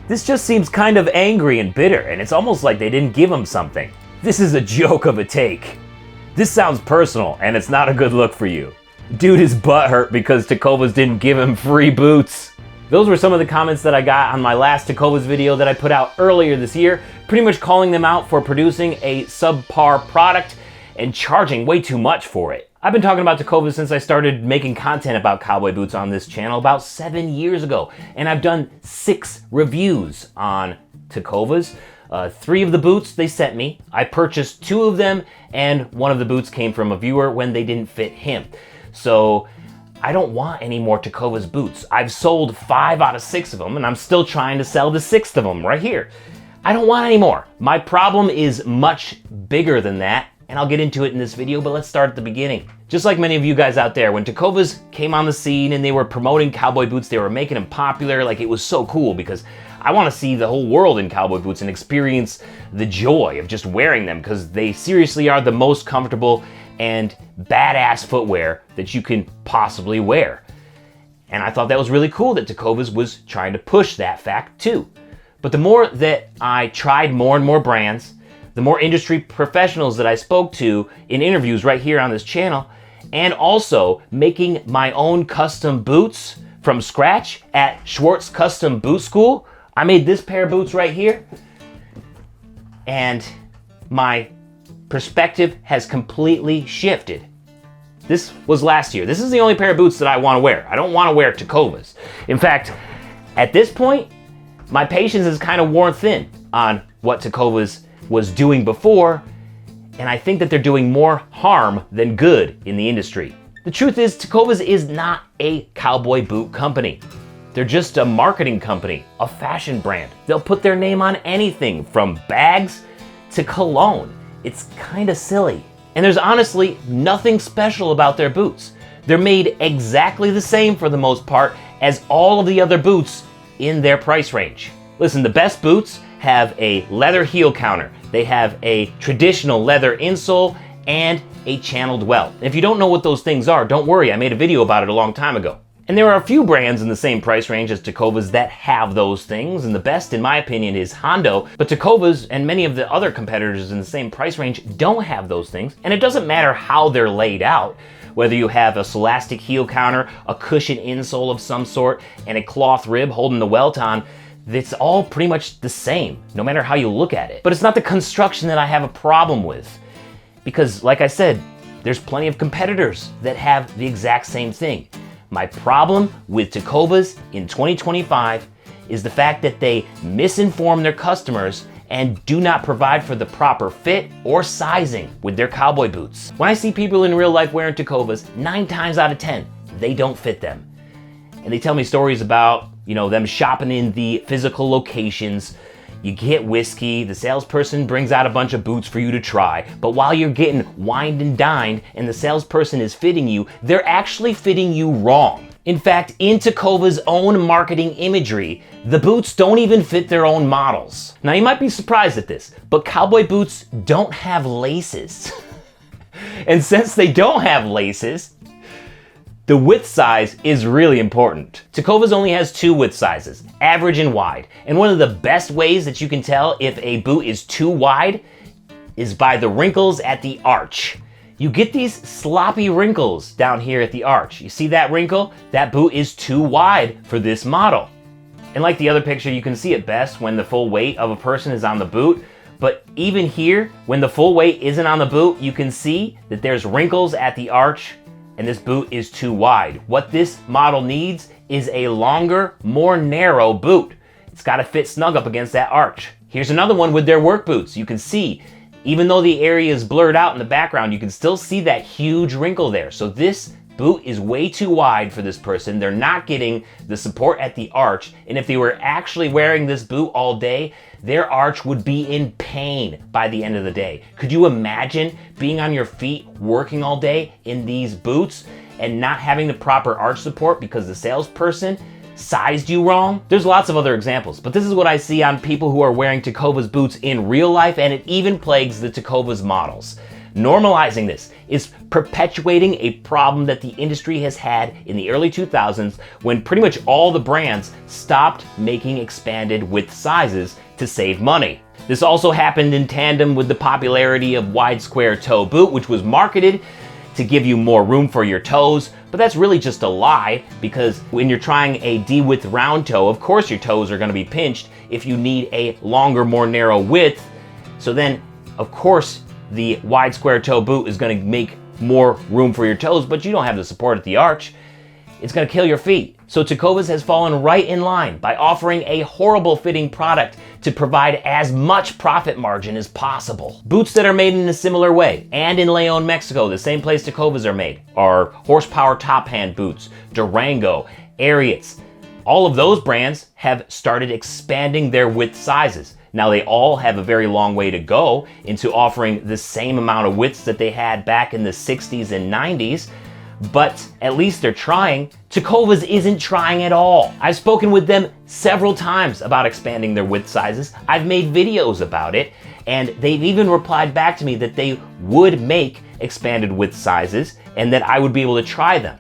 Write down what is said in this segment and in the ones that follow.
This just seems kind of angry and bitter, and it's almost like they didn't give him something. This is a joke of a take. This sounds personal, and it's not a good look for you. Dude is butthurt because Tecovas didn't give him free boots. Those were some of the comments that I got on my last Tecovas video that I put out earlier this year, pretty much calling them out for producing a subpar product and charging way too much for it. I've been talking about Tecovas since I started making content about cowboy boots on this channel about 7 years ago, and I've done 6 reviews on Tecovas. 3 of the boots they sent me. I purchased 2 of them, and 1 of the boots came from a viewer when they didn't fit him. So I don't want any more Tecovas boots. I've sold 5 out of 6 of them, and I'm still trying to sell the 6th of them right here. I don't want any more. My problem is much bigger than that, and I'll get into it in this video, but let's start at the beginning. Just like many of you guys out there, when Tecovas came on the scene and they were promoting cowboy boots, they were making them popular, like it was so cool because I want to see the whole world in cowboy boots and experience the joy of just wearing them because they seriously are the most comfortable and badass footwear that you can possibly wear. And I thought that was really cool that Tecovas was trying to push that fact too. But the more that I tried more and more brands, the more industry professionals that I spoke to in interviews right here on this channel, and also making my own custom boots from scratch at Schwartz Custom Boot School. I made this pair of boots right here, and my perspective has completely shifted. This was last year. This is the only pair of boots that I want to wear. I don't want to wear Tecovas. In fact, at this point, my patience is kind of worn thin on what Tecovas was doing before, and I think that they're doing more harm than good in the industry. The truth is, Tecovas is not a cowboy boot company. They're just a marketing company, a fashion brand. They'll put their name on anything from bags to cologne. It's kind of silly. And there's honestly nothing special about their boots. They're made exactly the same for the most part as all of the other boots in their price range. Listen, the best boots have a leather heel counter. They have a traditional leather insole and a channeled welt. If you don't know what those things are, don't worry, I made a video about it a long time ago. And there are a few brands in the same price range as Tecovas that have those things, and the best, in my opinion, is Hondo. But Tecovas and many of the other competitors in the same price range don't have those things, and it doesn't matter how they're laid out. Whether you have a Celastic heel counter, a cushion insole of some sort, and a cloth rib holding the welt on, it's all pretty much the same, no matter how you look at it. But it's not the construction that I have a problem with, because like I said, there's plenty of competitors that have the exact same thing. My problem with Tecovas in 2025 is the fact that they misinform their customers and do not provide for the proper fit or sizing with their cowboy boots. When I see people in real life wearing Tecovas, 9 times out of 10, they don't fit them. And they tell me stories about, them shopping in the physical locations. You get whiskey, the salesperson brings out a bunch of boots for you to try, but while you're getting wined and dined and the salesperson is fitting you, they're actually fitting you wrong. In fact, in Tecovas' own marketing imagery, the boots don't even fit their own models. Now you might be surprised at this, but cowboy boots don't have laces. And since they don't have laces, the width size is really important. Tecovas only has 2 width sizes, average and wide. And one of the best ways that you can tell if a boot is too wide is by the wrinkles at the arch. You get these sloppy wrinkles down here at the arch. You see that wrinkle? That boot is too wide for this model. And like the other picture, you can see it best when the full weight of a person is on the boot. But even here, when the full weight isn't on the boot, you can see that there's wrinkles at the arch, and this boot is too wide. What this model needs is a longer, more narrow boot. It's gotta fit snug up against that arch. Here's another one with their work boots. You can see, even though the area is blurred out in the background, you can still see that huge wrinkle there. So this boot is way too wide for this person. They're not getting the support at the arch, and if they were actually wearing this boot all day, their arch would be in pain by the end of the day. Could you imagine being on your feet working all day in these boots and not having the proper arch support because the salesperson sized you wrong? There's lots of other examples, but this is what I see on people who are wearing Tecovas boots in real life, and it even plagues the Tecovas models. Normalizing this is perpetuating a problem that the industry has had in the early 2000s when pretty much all the brands stopped making expanded width sizes to save money. This also happened in tandem with the popularity of wide square toe boot, which was marketed to give you more room for your toes, but that's really just a lie, because when you're trying a D-width round toe, of course your toes are going to be pinched if you need a longer, more narrow width. So then, of course, the wide square toe boot is going to make more room for your toes, but you don't have the support at the arch. It's going to kill your feet. So Tecovas has fallen right in line by offering a horrible fitting product to provide as much profit margin as possible. Boots that are made in a similar way, and in Leon, Mexico, the same place Tecovas are made, are Horsepower Top Hand boots, Durango, Ariats. All of those brands have started expanding their width sizes. Now they all have a very long way to go into offering the same amount of widths that they had back in the 60s and 90s, but at least they're trying. Tecovas isn't trying at all. I've spoken with them several times about expanding their width sizes. I've made videos about it, and they've even replied back to me that they would make expanded width sizes and that I would be able to try them.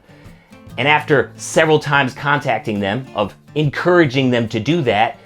And after several times contacting them, of encouraging them to do that,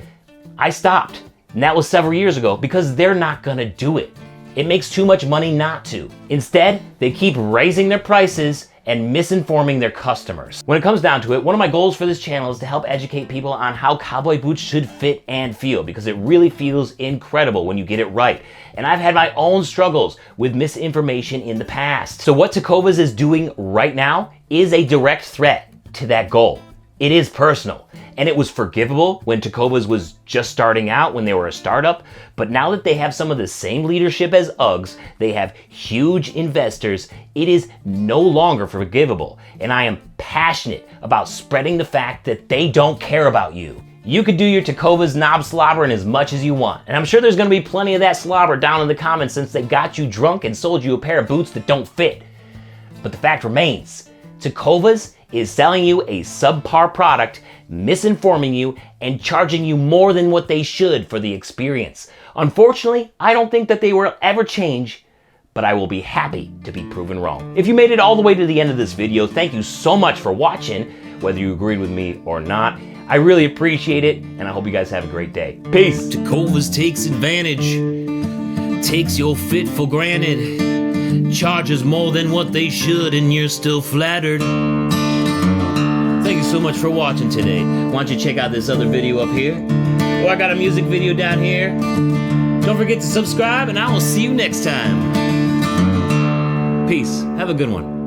I stopped. And that was several years ago, because they're not gonna do it. It makes too much money not to. Instead, they keep raising their prices and misinforming their customers. When it comes down to it, one of my goals for this channel is to help educate people on how cowboy boots should fit and feel, because it really feels incredible when you get it right. And I've had my own struggles with misinformation in the past. So what Tecovas is doing right now is a direct threat to that goal. It is personal, and it was forgivable when Tecovas was just starting out, when they were a startup, but now that they have some of the same leadership as Uggs, they have huge investors, it is no longer forgivable, and I am passionate about spreading the fact that they don't care about you. You could do your Tecovas knob slobbering as much as you want, and I'm sure there's gonna be plenty of that slobber down in the comments since they got you drunk and sold you a pair of boots that don't fit. But the fact remains, Tecovas is selling you a subpar product, misinforming you, and charging you more than what they should for the experience. Unfortunately, I don't think that they will ever change, but I will be happy to be proven wrong. If you made it all the way to the end of this video, thank you so much for watching, whether you agreed with me or not. I really appreciate it, and I hope you guys have a great day. Peace. Tecovas takes advantage, takes your fit for granted, charges more than what they should, and you're still flattered. Thank you so much for watching today. Why don't you check out this other video up here? Or I got a music video down here. Don't forget to subscribe, and I will see you next time. Peace. Have a good one.